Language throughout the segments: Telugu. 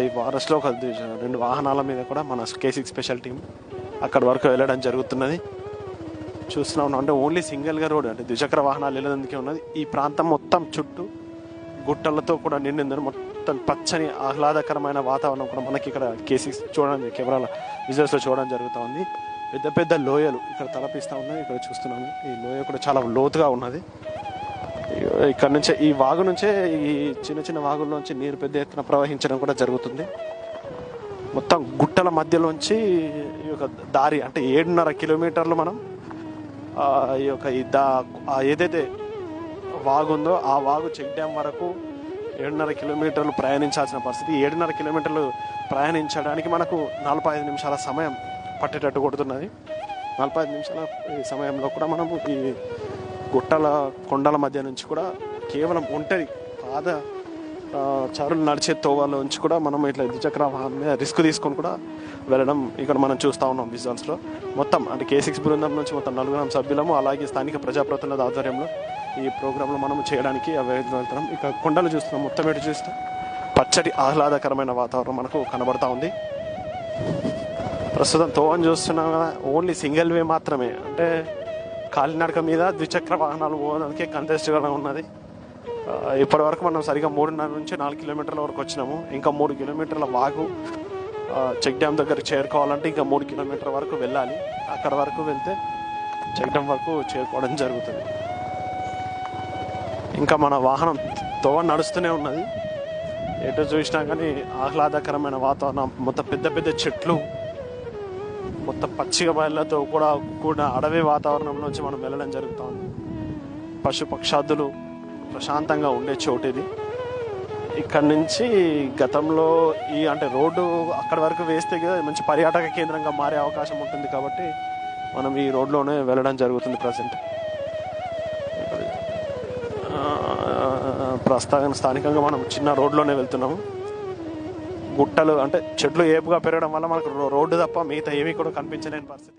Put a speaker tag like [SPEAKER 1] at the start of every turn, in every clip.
[SPEAKER 1] ఈ ఫారెస్ట్లో ఒక 2 వాహనాల మీద కూడా మన K6 స్పెషల్ టీం అక్కడి వరకు వెళ్ళడం జరుగుతున్నది. చూస్తూనే ఉన్నాం. అంటే ఓన్లీ సింగిల్గా రోడ్, అంటే ద్విచక్ర వాహనాలు వెళ్ళేందుకే ఉన్నది. ఈ ప్రాంతం మొత్తం చుట్టూ గుట్టలతో కూడా నిండిందని, మొత్తం పచ్చని ఆహ్లాదకరమైన వాతావరణం కూడా మనకి ఇక్కడ K6 చూడడం, కెమెరాల విజువల్స్లో చూడడం జరుగుతూ ఉంది. పెద్ద పెద్ద లోయలు ఇక్కడ తలపిస్తూ ఉన్నాయి. ఇక్కడ చూస్తున్నాము ఈ లోయ కూడా చాలా లోతుగా ఉన్నది. ఇక్కడ నుంచే ఈ వాగు నుంచే ఈ చిన్న చిన్న వాగుల్లోంచి నీరు పెద్ద ఎత్తున ప్రవహించడం కూడా జరుగుతుంది. మొత్తం గుట్టల మధ్యలోంచి ఈ యొక్క దారి, అంటే 7.5 కిలోమీటర్లు మనం ఈ యొక్క ఏదైతే వాగు ఉందో ఆ వాగు చెక్ డ్యామ్ వరకు 7.5 కిలోమీటర్లు ప్రయాణించాల్సిన పరిస్థితి. 7.5 కిలోమీటర్లు ప్రయాణించడానికి మనకు 45 నిమిషాల సమయం పట్టేటట్టు కొడుతున్నది. 45 నిమిషాల ఈ సమయంలో కూడా మనము ఈ కొండల మధ్య నుంచి కూడా కేవలం ఒంటరి చారులు నడిచే తోవాలో నుంచి కూడా మనం ఇట్లా ద్విచక్ర వాహనం మీద రిస్క్ తీసుకొని కూడా వెళ్ళడం ఇక్కడ మనం చూస్తూ ఉన్నాం విజువల్స్లో. మొత్తం అంటే K6 బృందం నుంచి మొత్తం 4 సభ్యులము, అలాగే స్థానిక ప్రజాప్రతినిధుల ఆధ్వర్యంలో ఈ ప్రోగ్రాంలో మనం చేయడానికి వెళ్తున్నాం. ఇక కొండలు చూస్తున్నాం, మొత్తం ఎటు చూస్తాం పచ్చటి ఆహ్లాదకరమైన వాతావరణం మనకు కనబడతా ఉంది. ప్రస్తుతం తోవని చూస్తున్నాం కదా, ఓన్లీ సింగిల్ వే మాత్రమే, అంటే కాలినడక మీద ద్విచక్ర వాహనాలు పోవడానికే కంటెస్ట్గా ఉన్నది. ఇప్పటి వరకు మనం సరిగా 3.5 నుంచి 4 కిలోమీటర్ల వరకు వచ్చినాము. ఇంకా 3 కిలోమీటర్ల వాగు చెక్ డ్యామ్ దగ్గరికి చేరుకోవాలంటే ఇంకా 3 కిలోమీటర్ల వరకు వెళ్ళాలి. అక్కడ వరకు వెళ్తే చెక్ డ్యామ్ వరకు చేరుకోవడం జరుగుతుంది. ఇంకా మన వాహనం తోవ నడుస్తూనే ఉన్నది. ఎటు చూసినా కానీ ఆహ్లాదకరమైన వాతావరణం, మొత్తం పెద్ద పెద్ద చెట్లు, మొత్తం పచ్చిక బయళ్ళతో కూడా కూడిన అడవి వాతావరణం నుంచి మనం వెళ్ళడం జరుగుతుంది. పశు పక్షాదులు ప్రశాంతంగా ఉండే చోటు ఇది. ఇక్కడ నుంచి గతంలో అంటే రోడ్డు అక్కడి వరకు వేస్తే మంచి పర్యాటక కేంద్రంగా మారే అవకాశం ఉంటుంది. కాబట్టి మనం ఈ రోడ్లోనే వెళ్ళడం జరుగుతుంది. ప్రస్తుతం స్థానికంగా మనం చిన్న రోడ్లోనే వెళ్తున్నాము. గుట్టలు అంటే చెట్లు ఏపుగా పెరగడం వల్ల మనకు రోడ్డు తప్ప మిగతా ఏమీ కూడా కనిపించలేని పరిస్థితి.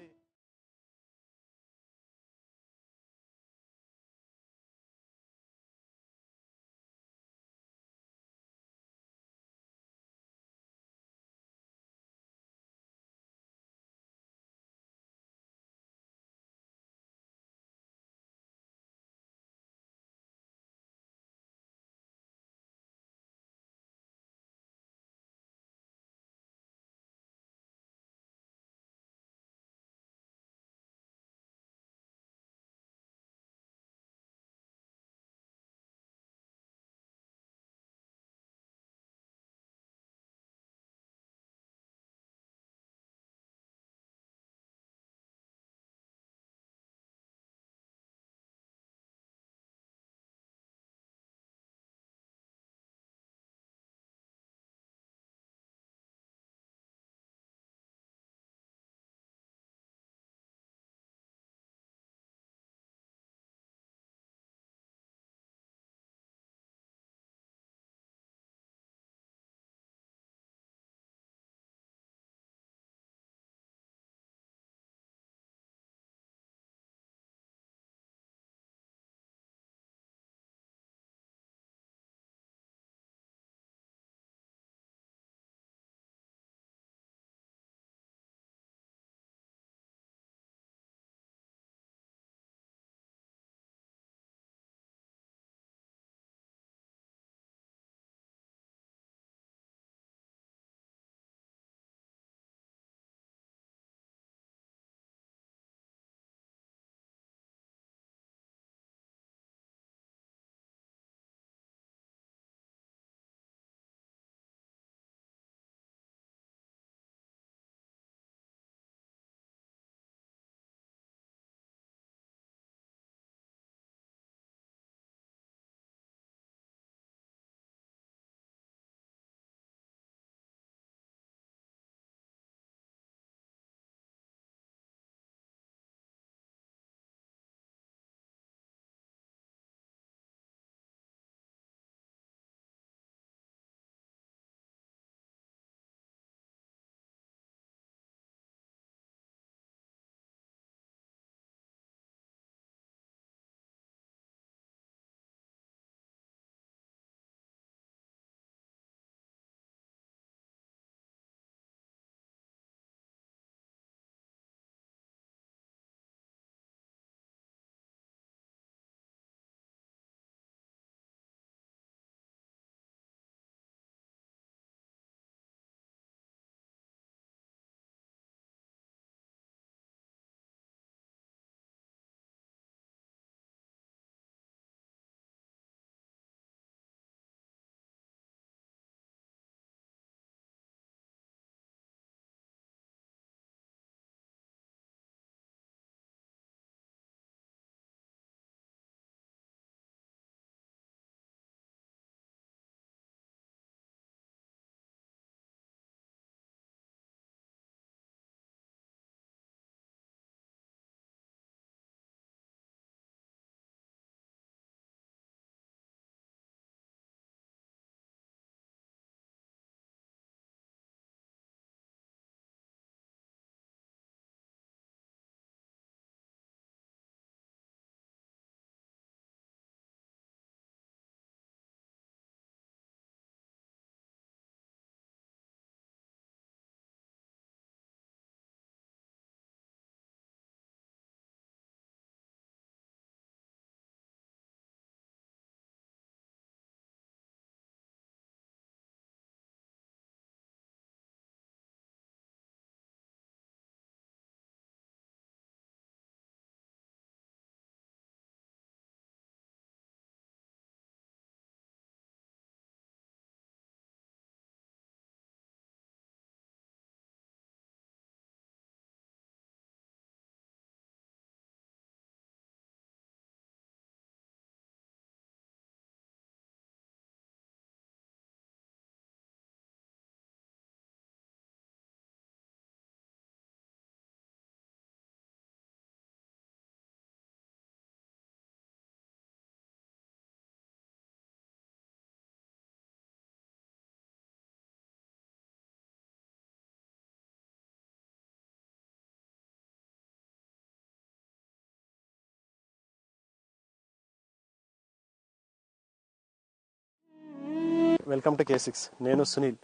[SPEAKER 1] Welcome to K6. నేను సునీల్.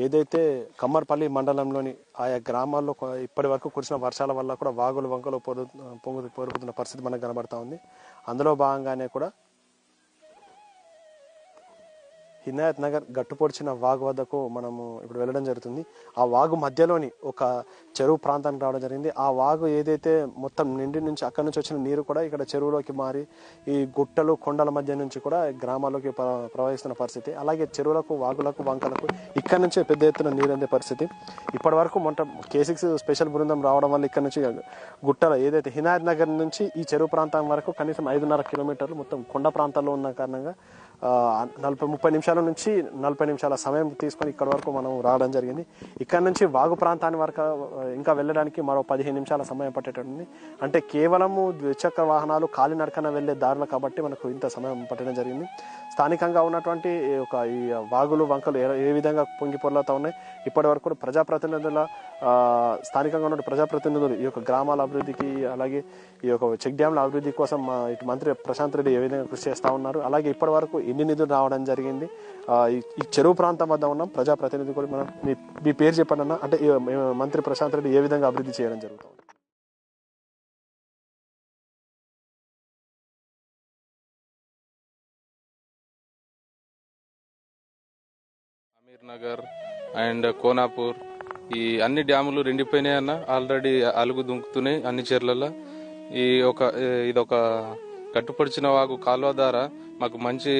[SPEAKER 1] ఏదైతే కమ్మర్పల్లి మండలంలోని ఆయా గ్రామాల్లో ఇప్పటి వరకు కురిసిన వర్షాల వల్ల కూడా వాగులు వంకలు పొరుగుతున్న పరిస్థితి మనకు కనబడతా ఉంది. అందులో భాగంగానే కూడా హినాయత్ నగర్ గట్టుపొడిచిన వాగు వద్దకు మనము ఇప్పుడు వెళ్ళడం జరుగుతుంది. ఆ వాగు మధ్యలోని ఒక చెరువు ప్రాంతానికి రావడం జరిగింది. ఆ వాగు ఏదైతే మొత్తం నిండి నుంచి అక్కడి నుంచి వచ్చిన నీరు కూడా ఇక్కడ చెరువులోకి మారి ఈ గుట్టలు కొండల మధ్య నుంచి కూడా గ్రామాల్లోకి ప్రవహిస్తున్న పరిస్థితి. అలాగే చెరువులకు వాగులకు వంకలకు ఇక్కడ నుంచే పెద్ద ఎత్తున నీరు అందే పరిస్థితి. ఇప్పటి వరకు K6 స్పెషల్ బృందం రావడం వల్ల ఇక్కడ నుంచి గుట్టల ఏదైతే హినాయత్ నగర్ నుంచి ఈ చెరువు ప్రాంతం వరకు కనీసం 5.5 కిలోమీటర్లు మొత్తం కొండ ప్రాంతాల్లో ఉన్న కారణంగా 30 నిమిషాల నుంచి 40 నిమిషాల సమయం తీసుకొని ఇక్కడ వరకు మనం రావడం జరిగింది. ఇక్కడ నుంచి వాగు ప్రాంతాన్ని వరకు ఇంకా వెళ్ళడానికి మరో 15 నిమిషాల సమయం పట్టేటట్టుంది. అంటే కేవలము ద్విచక్ర వాహనాలు కాలినడకన వెళ్లే దారులు కాబట్టి మనకు ఇంత సమయం పట్టడం జరిగింది. స్థానికంగా ఉన్నటువంటి ఈ వాగులు వంకలు ఏ విధంగా పొంగి పొర్లుతా ఉన్నాయి. ఇప్పటి వరకు ప్రజాప్రతినిధుల స్థానికంగా ఉన్న ప్రజాప్రతినిధులు ఈ యొక్క గ్రామాల అభివృద్ధికి అలాగే ఈ యొక్క చెక్ డ్యాంల అభివృద్ధి కోసం ఇటు మంత్రి ప్రశాంత్ రెడ్డి ఏ విధంగా కృషి చేస్తూ ఉన్నారు. అలాగే ఇప్పటి వరకు ఎన్ని నిధులు రావడం జరిగింది. ఈ చెరువు ప్రాంతం వద్ద ఉన్నాం. ప్రజాప్రతినిధి కూడా మనం మీ పేరు చెప్పండి అన్న. అంటే మంత్రి ప్రశాంత్ రెడ్డి ఏ విధంగా అభివృద్ధి చేయడం జరుగుతుంది?
[SPEAKER 2] అమీర్ నగర్ అండ్ కోనాపూర్ ఈ అన్ని డ్యాములు రెండిపోయినాయి అన్న. ఆల్రెడీ అలుగు దుంకుతున్నాయి అన్ని చెర్లలో. ఇదొక కట్టుపడిచిన వాగు కాలువ ద్వారా మాకు మంచి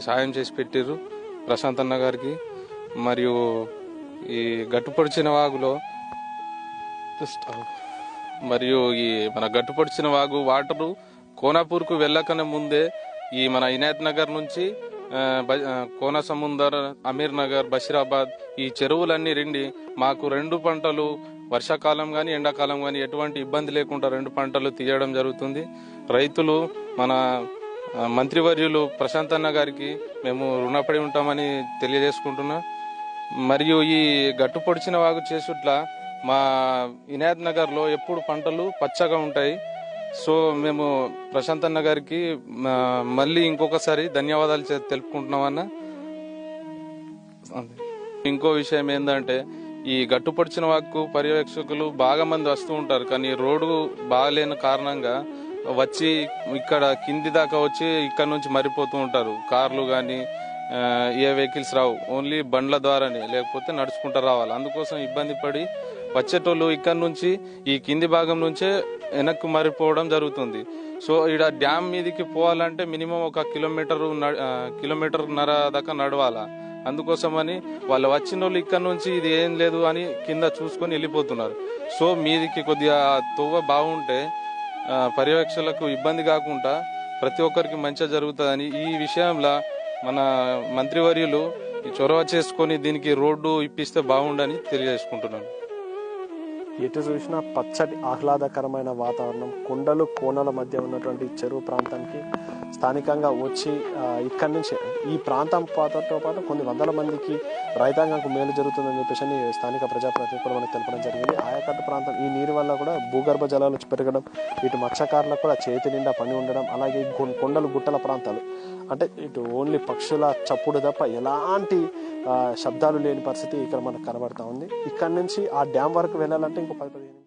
[SPEAKER 2] సాయం చేసి పెట్టారు ప్రశాంత్ అన్న గారికి. మరియు ఈ గట్టుపడిచిన వాగులో ఈ మన గట్టుపడిచిన వాగు వాటరు కోనాపూర్కు వెళ్ళకనే ముందే ఈ మన ఇనాయత్ నగర్ నుంచి కోన సముందర్, అమీర్ నగర్, బషీరాబాద్ ఈ చెరువులన్నీ రెండి మాకు 2 పంటలు వర్షాకాలం కానీ ఎండాకాలం కానీ ఎటువంటి ఇబ్బంది లేకుండా 2 పంటలు తీయడం జరుగుతుంది. రైతులు మన మంత్రివర్యులు ప్రశాంత్ అన్న గారికి మేము రుణపడి ఉంటామని తెలియజేసుకుంటున్నా. మరియు ఈ గట్టు పొడిచిన వాగు చేసుట్ల మా ఇనాయత్ నగర్లో ఎప్పుడు పంటలు పచ్చగా ఉంటాయి. సో మేము ప్రశాంత్ అన్న గారికి మళ్ళీ ఇంకొకసారి ధన్యవాదాలు తెలుపుకుంటున్నామన్న. ఇంకో విషయం ఏంటంటే ఈ గట్టుపడిచిన వాకు పర్యవేక్షకులు బాగా మంది వస్తూ ఉంటారు. కానీ రోడ్డు బాగాలేని కారణంగా వచ్చి ఇక్కడ కింది దాకా వచ్చి ఇక్కడ నుంచి మరిపోతూ ఉంటారు. కార్లు కానీ ఏ వెహికల్స్ రావు, ఓన్లీ బండ్ల ద్వారానే, లేకపోతే నడుచుకుంటూ రావాలి. అందుకోసం ఇబ్బంది పడి వచ్చేటోళ్ళు ఇక్కడ నుంచి ఈ కింది భాగం నుంచే వెనక్కు మరిపోవడం జరుగుతుంది. సో ఇక్కడ డ్యామ్ మీదకి పోవాలంటే మినిమం 1 కిలోమీటర్న్నర దాకా నడవాలా. అందుకోసమని వాళ్ళు వచ్చిన వాళ్ళు ఇక్కడ నుంచి ఇది ఏం లేదు అని కింద చూసుకొని వెళ్ళిపోతున్నారు. సో మీదికి కొద్దిగా తొవ్వ బాగుంటే పర్యవేక్షకులకు ఇబ్బంది కాకుండా ప్రతి ఒక్కరికి మంచిగా జరుగుతుందని ఈ విషయంలో మన మంత్రివర్యులు చొరవ చేసుకొని దీనికి రోడ్డు ఇప్పిస్తే బాగుండని తెలియజేసుకుంటున్నాను.
[SPEAKER 1] ఎటు చూసినా పచ్చటి ఆహ్లాదకరమైన వాతావరణం, కొండలు కోనల మధ్య ఉన్నటువంటి చెరువు ప్రాంతానికి స్థానికంగా వచ్చి ఇక్కడి నుంచి ఈ ప్రాంతం పాతతో పాటు కొన్ని వందల మందికి రైతాంగానికి మేలు జరుగుతుందని చెప్పేసి స్థానిక ప్రజాప్రతినిధులు కూడా మనకు తెలపడం జరిగింది. ఆయకట్టు ప్రాంతం ఈ నీరు వల్ల కూడా భూగర్భ జలాలు పెరగడం, ఇటు మత్స్యకారులకు కూడా చేతి నిండా పని ఉండడం, అలాగే కొండలు గుట్టల ప్రాంతాలు అంటే ఇటు ఓన్లీ పక్షుల చప్పుడు తప్ప ఎలాంటి శబ్దాలు లేని పరిస్థితి ఇక్కడ మనకు కనబడతా ఉంది. ఇక్కడ నుంచి ఆ డ్యామ్ వరకు వెళ్ళాలంటే ఇంకో 10-15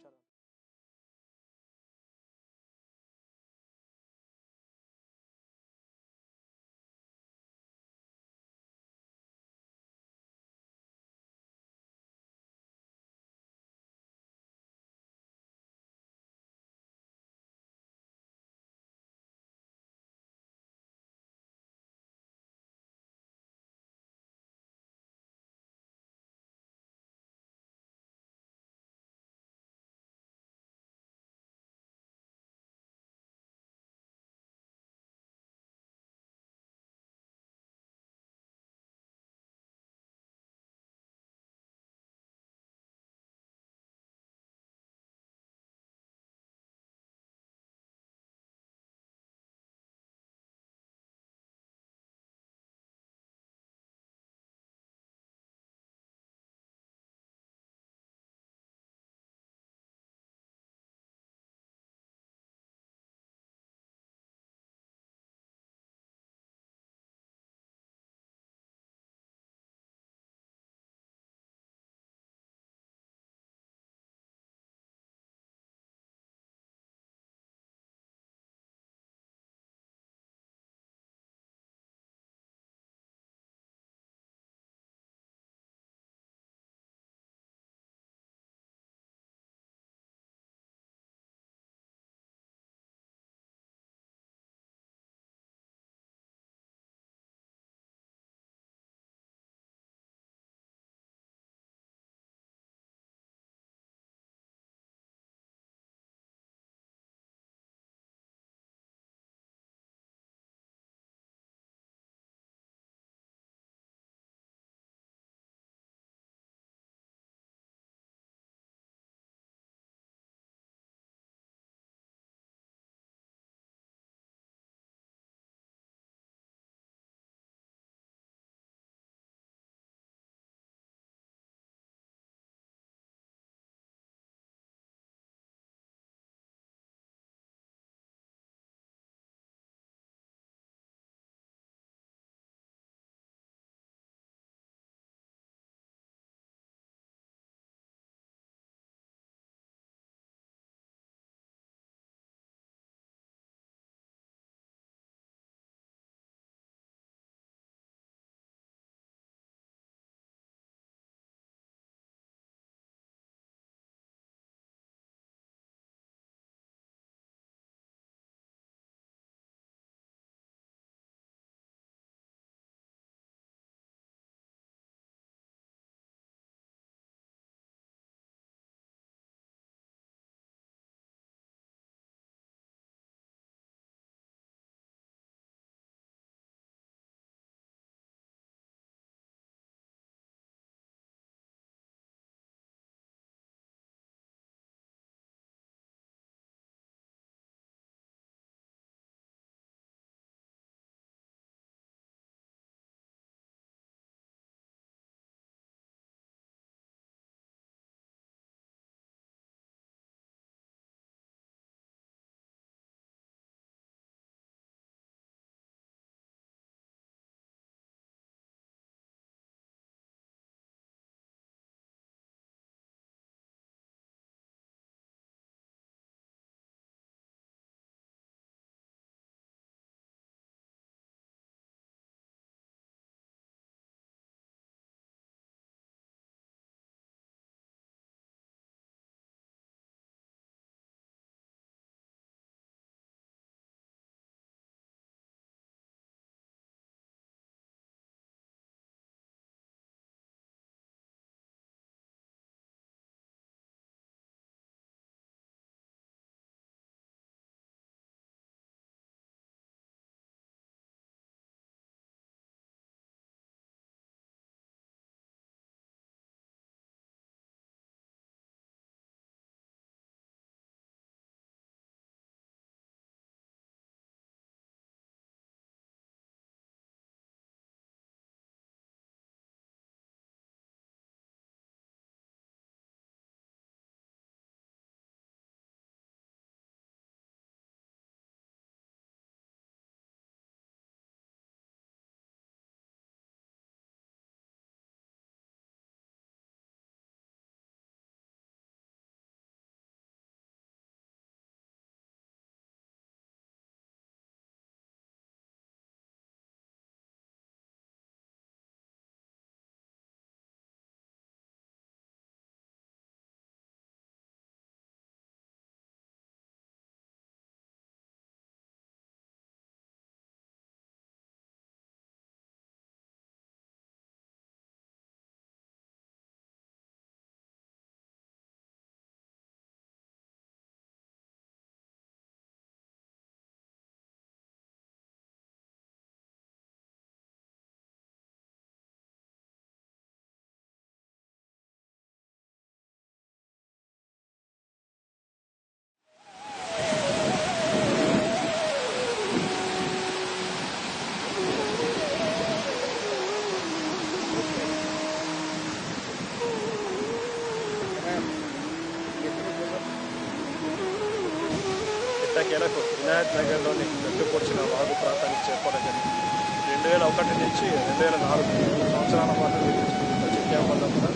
[SPEAKER 1] ఎట్టకేలకు వినాయక్ నగర్లోని గట్టు పొడిచిన వాగు ప్రాంతానికి చేరుకోవడం జరిగింది. 2001 నుంచి 2004 సంవత్సరాల పాటు నిర్మించిన చెక్ డ్యాం వల్ల కూడా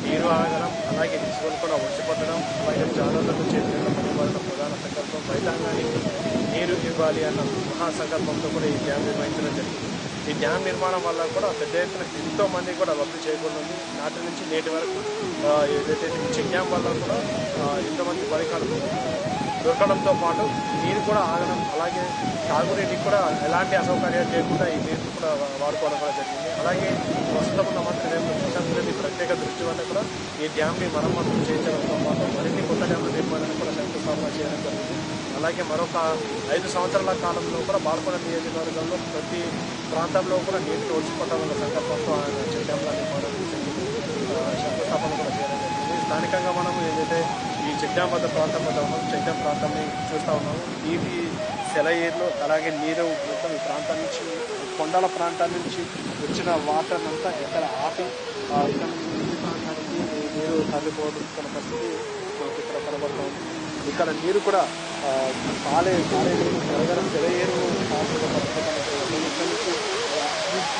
[SPEAKER 1] నీరు ఆగడం, అలాగే ఇసుకలు కూడా ఒడిసిపట్టడం, అలాగే జాలర్లకు చేతిలో పనివాళ్ళ ప్రధాన సంకల్పం రైతాంగానికి నీరు ఇవ్వాలి అన్న మహాసంకల్పంతో కూడా ఈ డ్యాం నిర్వహించడం జరిగింది. ఈ డ్యాం నిర్మాణం వల్ల కూడా పెద్ద ఎత్తున ఎంతో మంది కూడా లబ్ధి చేకూరుతుంది. నాటి నుంచి నేటి వరకు ఏదైతే ఈ చెక్ డ్యాం వల్ల కూడా ఎంతోమంది పరికరాలు దొరకడంతో పాటు నీరు కూడా ఆగడం, అలాగే తాగునీటికి కూడా ఎలాంటి అసౌకర్యాలు లేకుండా ఈ నీరు కూడా వాడుకోవడం కూడా జరిగింది. అలాగే ప్రస్తుతం ఉన్న మంత్రి వేముల ప్రశాంత్ రెడ్డి ప్రత్యేక దృష్టి వల్ల కూడా ఈ డ్యామ్ని మరమ్మతులు చేయించడంతో పాటు మరిన్ని కొత్త డ్యామ్ల నిర్మాణాన్ని కూడా శంకుస్థాపన చేయడం జరిగింది. అలాగే మరొక 5 సంవత్సరాల కాలంలో కూడా బాల్కొండ నియోజకవర్గంలో ప్రతి ప్రాంతంలో కూడా నీటిని ఒడిచిపట్టాలన్న సంకల్పంతో ఆయన చెక్ డ్యామ్ల నిర్మాణానికి శంకుస్థాపన కూడా చేయడం జరిగింది. స్థానికంగా మనం ఏదైతే ఈ చెక్ డ్యాం వద్ద ప్రాంతం వద్ద ఉన్నాం, చెక్ డ్యాం ప్రాంతాన్ని చూస్తూ ఉన్నాము. నీటి సెలయేర్లు అలాగే నీరు మొత్తం ఈ ప్రాంతం నుంచి కొండల ప్రాంతాల నుంచి వచ్చిన వాటర్ అంతా ఎక్కడ ఆపి ఇక్కడ నుంచి నీటి ప్రాంతానికి నీరు తరలిపోతున్న పరిస్థితి మనకు ఇక్కడ కనబడుతుంది. ఇక్కడ నీరు కూడా కాలే నీరు జరగడం సెలయేరు కాల్చిన పరిస్థితి ఇక్కడ నుంచి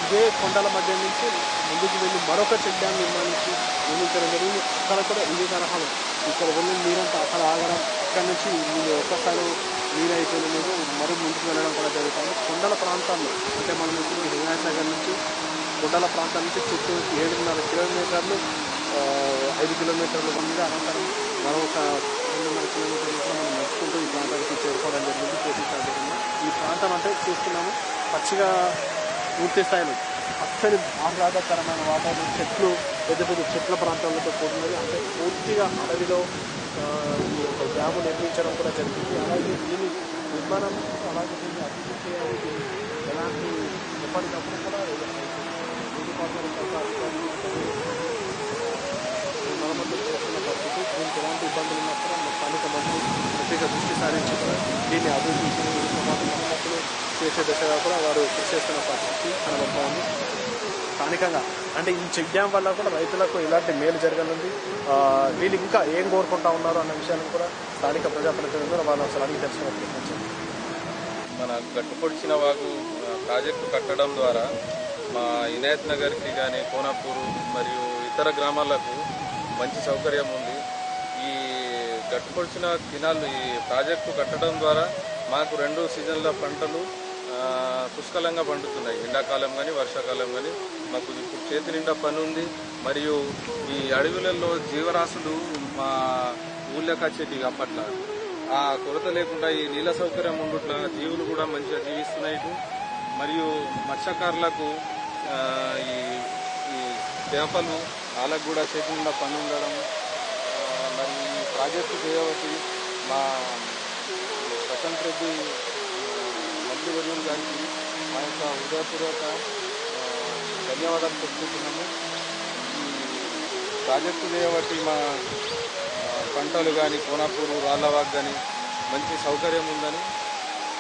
[SPEAKER 1] ఇదే కొండల మధ్య నుంచి ముందుకు వెళ్ళి మరొక చెక్ డ్యాం నిర్మించడం జరిగింది. అక్కడ కూడా ఇదే తరహాలో ఇక్కడ వెళ్ళిన నీరంతా అక్కడ ఆగడం, అక్కడ నుంచి ఒక్కసారి నీరు అయిపోయిన నీరు మరి ముందుకు వెళ్ళడం కూడా జరుగుతుంది. కొండల ప్రాంతాల్లో అంటే మనం ఇప్పుడు వినాయక్ నగర్ నుంచి కొండల ప్రాంతాల నుంచి చుట్టూ 7.5 కిలోమీటర్లు 5 కిలోమీటర్ల మీద అనంతరం మరొక 2.5 కిలోమీటర్లు కూడా మనం నడుచుకుంటూ ఈ ప్రాంతానికి చేరుకోవడం జరిగింది. ఈ ప్రాంతం అంటే చూస్తున్నాము పచ్చిగా పూర్తి స్థాయిలో అస్సలు ఆహ్లాదకరమైన వాతావరణం, చెట్లు పెద్ద పెద్ద చెట్ల ప్రాంతాలతో కూడినది. అంటే పూర్తిగా అడవిలో ఈ యొక్క డ్యాము నిర్మించడం కూడా జరిగింది. అలాగే దీని నిర్మాణం అలాగే దీన్ని అభివృద్ధి చేయాలి. దీన్ని ఎలాంటి ఎప్పటికప్పుడు కూడా మరమ్మతులు చేస్తున్న పరిస్థితి. దీనికి ఎలాంటి ఇబ్బందులు ఉన్నా కూడా స్థానిక మంత్రి ప్రత్యేక దృష్టి సారించి కూడా దీన్ని అభివృద్ధి మరమ్మతులు చేసే దశగా కూడా వారు కృషి చేస్తున్న పరిస్థితి కనబడుతోంది. స్థానికంగా అంటే ఈ చెక్ డ్యాం వల్ల కూడా రైతులకు ఇలాంటి మేలు జరగనుంది. వీళ్ళు ఇంకా ఏం కోరుకుంటా ఉన్నారు అన్న విషయాన్ని కూడా స్థానిక ప్రజాప్రతినిధులు వాళ్ళు అసలు అడిగి తెలుసుకునే ప్రయత్నించారు.
[SPEAKER 2] మన గట్టుపొడిచిన వాగు ప్రాజెక్టు కట్టడం ద్వారా మా ఇనాయత్ నగర్కి కానీ కోనాపూరు మరియు ఇతర గ్రామాలకు మంచి సౌకర్యం ఉంది. ఈ గట్టుపొడిచిన కెనాల్ ఈ ప్రాజెక్టు కట్టడం ద్వారా మాకు 2 సీజన్ల పంటలు పుష్కలంగా పండుతున్నాయి. ఎండాకాలం కానీ వర్షాకాలం కానీ మాకు ఇప్పుడు చేతి నిండా పని ఉంది. మరియు ఈ అడవులలో జీవరాశులు మా ఊళ్ళోకి వచ్చేటి అప్పట్లో ఆ కొరత లేకుండా ఈ నీళ్ళ సౌకర్యం ఉండుట్ల జీవులు కూడా మంచిగా జీవిస్తున్నాయి. మరియు మత్స్యకారులకు ఈ చేపలు వాళ్ళకు కూడా చేతి నిండా పని ఉండడం, మరి ఈ ప్రాజెక్టు చేయబట్టి మా ప్రశాంత్ రెడ్డి మంత్రివర్యులు గారికి మా యొక్క హృదయపూర్వక ధన్యవాదాలు చెప్పుకుంటున్నాము. ఈ ప్రాజెక్టు చేయబట్టి మా పంటలు కానీ కోనాపూరు రాళ్ళవాగ్ కానీ మంచి సౌకర్యం ఉందని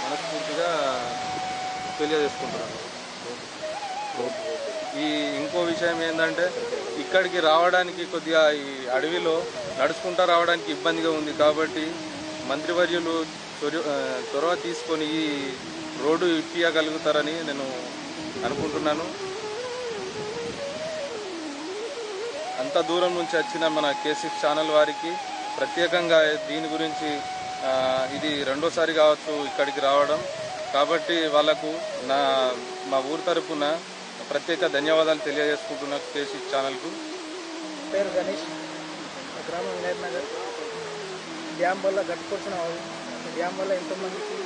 [SPEAKER 2] మనస్ఫూర్తిగా తెలియజేసుకుంటున్నాను. ఈ ఇంకో విషయం ఏంటంటే ఇక్కడికి రావడానికి కొద్దిగా ఈ అడవిలో నడుచుకుంటూ రావడానికి ఇబ్బందిగా ఉంది. కాబట్టి మంత్రివర్యులు చొరవ తీసుకొని ఈ రోడ్డు ఇప్పించగలుగుతారని నేను అనుకుంటున్నాను. అంత దూరం నుంచి వచ్చిన మన K6 ఛానల్ వారికి ప్రత్యేకంగా దీని గురించి ఇది 2వ సారి కావచ్చు ఇక్కడికి రావడం. కాబట్టి వాళ్ళకు మా ఊరు తరపున ప్రత్యేక ధన్యవాదాలు తెలియజేసుకుంటున్నా K6 ఛానల్కు.
[SPEAKER 3] పేరు గణేష్, గ్రామం వినాయక్ నగర్. డ్యామ్ వల్ల గట్టుకొచ్చిన డ్యామ్ వల్ల ఎంతోమందికి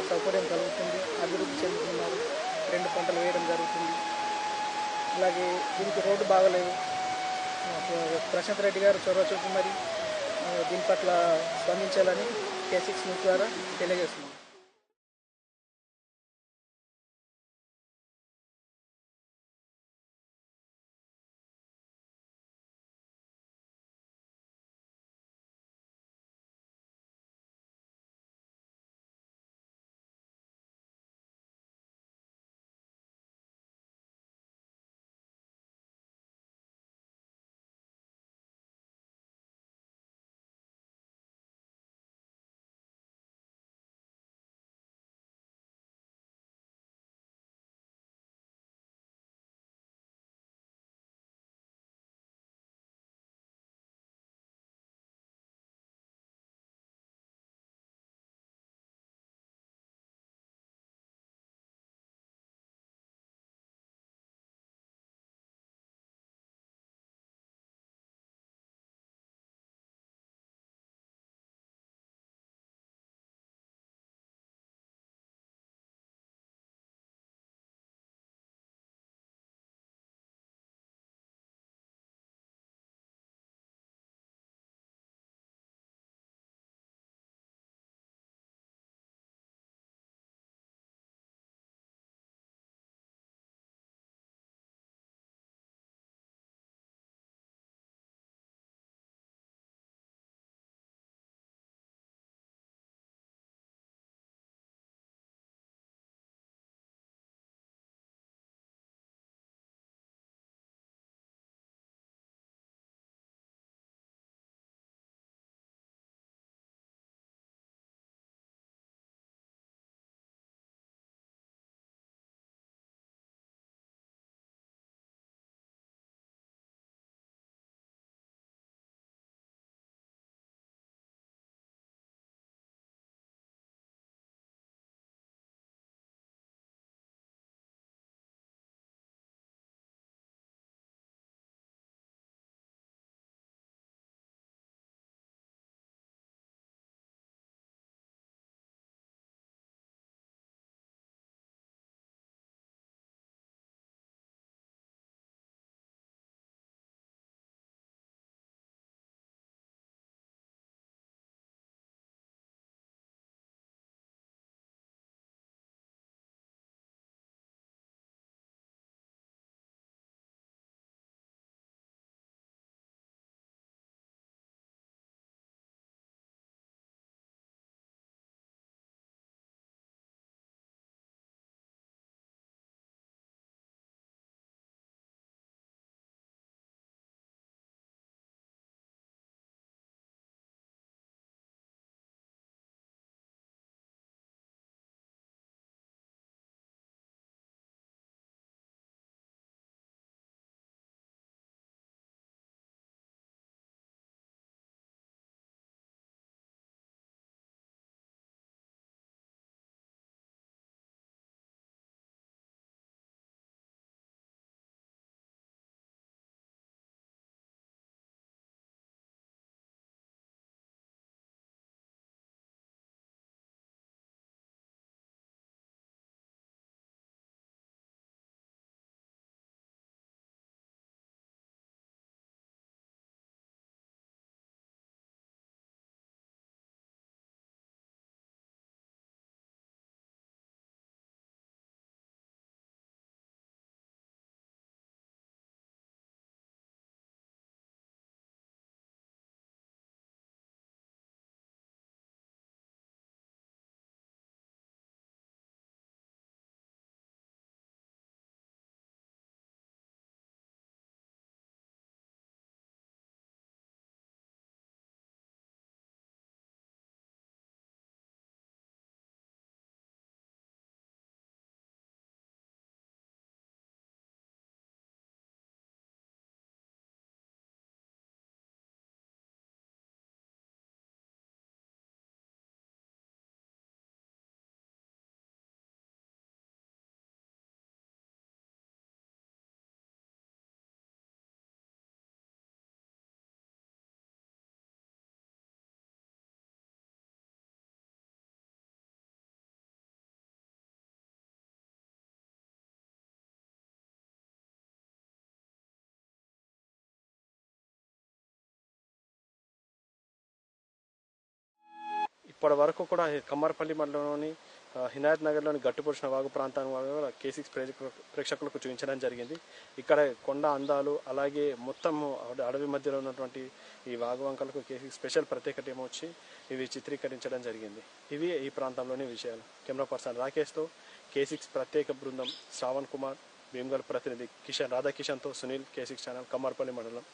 [SPEAKER 3] సౌకర్యం కలుగుతుంది, అభివృద్ధి చెందుతున్నారు, 2 పంటలు వేయడం జరుగుతుంది. అలాగే దీనికి రోడ్డు బాగలేదు. ప్రశాంత్ రెడ్డి గారు చొరవ చూపి మరి దీని పట్ల స్పందించాలని K6 న్యూస్ ద్వారా తెలియజేస్తున్నాం.
[SPEAKER 1] ఇప్పటి వరకు కూడా కమ్మర్పల్లి మండలంలోని హినాయత్ నగర్లోని గట్టుపొడిచిన వాగు ప్రాంతాన్ని కూడా K6 ప్రేక్షకులకు చూపించడం జరిగింది. ఇక్కడ కొండ అందాలు అలాగే మొత్తం అడవి మధ్యలో ఉన్నటువంటి ఈ వాగు వంకలకు K6 స్పెషల్ ప్రత్యేక టీం వచ్చి ఇవి చిత్రీకరించడం జరిగింది. ఇవి ఈ ప్రాంతంలోని విషయాలు. కెమెరా పర్సన్ రాకేష్తో K6 ప్రత్యేక బృందం శ్రావణ్ కుమార్, భీమ్గల్ ప్రతినిధి రాధాకిషన్తో సునీల్, K6 ఛానల్, కమ్మర్పల్లి మండలం.